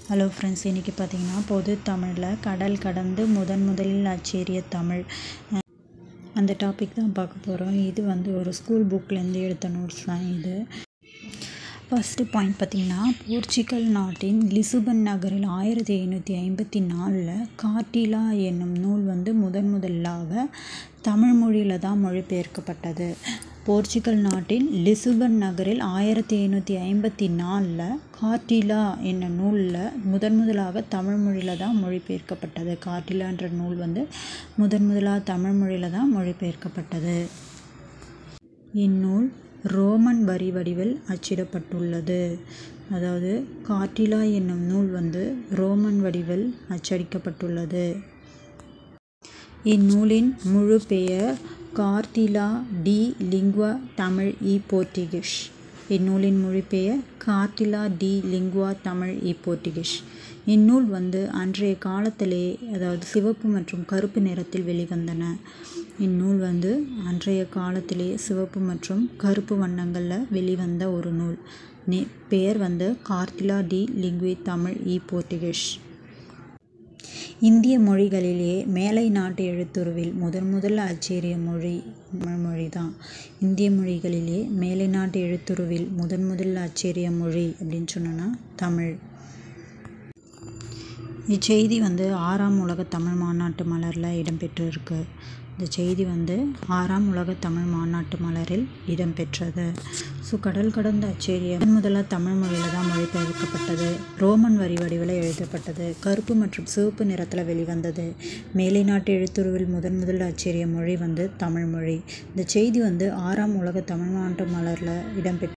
Hello friends, இன்றைக்கி பார்த்தீங்கன்னா பொது தமிழில் கடல் கடந்து முதலில் அச்சேறிய தமிழ் அந்த டாபிக் தான் பார்க்க போகிறோம். இது ஒரு ஸ்கூல் புக்லேருந்து எடுத்த நோட்ஸ் தான் இது. ஃபஸ்ட்டு பாயிண்ட் பார்த்திங்கன்னா, போர்ச்சுகல் நாட்டின் லிசுபன் நகரில் 1754 கார்டிலா என்னும் நூல் முதலாக தமிழ் மொழியில் தான் மொழிபெயர்க்கப்பட்டது. போர்ச்சுகல் நாட்டின் லிசுபன் நகரில் 1754 கார்டிலா என்னும் நூலில் முதலாக தமிழ் மொழியில் தான் மொழிபெயர்க்கப்பட்டது. கார்டிலான்ற நூல் முதலாக தமிழ் மொழியில் தான் மொழிபெயர்க்கப்பட்டது. இந்நூல் ரோமன் வரி வடிவில் அச்சிடப்பட்டுள்ளது. அதாவது கார்டிலா என்னும் நூல் ரோமன் வடிவில் அச்சடிக்கப்பட்டுள்ளது. இந்நூலின் முழு பெயர் கார்டிலா டி லிங்குவா தமிழ் இ போர்த்துகீஸ். இந்நூலின் மொழி பெயர் கார்டிலா டி லிங்குவா தமிழ் இ போர்த்துகீஸ். இந்நூல் அன்றைய காலத்திலே சிவப்பு மற்றும் கருப்பு நிறத்தில் வெளிவந்தன. இந்நூல் அன்றைய காலத்திலே சிவப்பு மற்றும் கருப்பு வண்ணங்களில் வெளிவந்த ஒரு நூல். பெயர் கார்டிலா டி லிங்குவா தமிழ் இ போர்த்துகீஸ். இந்திய மொழிகளிலேயே மேலை நாட்டு எழுத்துருவில் முதல் அச்சேறிய மொழி தமிழ் மொழி தான். இந்திய மொழிகளிலே மேலை நாட்டு எழுத்துருவில் முதல் அச்சேறிய மொழி அப்படின்னு சொன்னோன்னா தமிழ். இச்செய்தி 6ஆம் உலக தமிழ் மாநாட்டு மலரில் இடம்பெற்றிருக்கு. இந்த செய்தி 6ஆம் உலக தமிழ் மாநாட்டு மலரில் இடம்பெற்றது. கடல் கடந்த அச்சேறிய முதலாக தமிழ் மொழியில் தான் மொழிபெயர்க்கப்பட்டது. ரோமன் வரி வடிவில் எழுதப்பட்டது. கருப்பு மற்றும் சிவப்பு நிறத்தில் வெளிவந்தது. மேலை நாட்டு எழுத்துருவில் முதல் அச்சேறிய மொழி தமிழ் மொழி. இந்த செய்தி 6ஆம் உலக தமிழ் மாநாட்டு மலரில் இடம்பெற்ற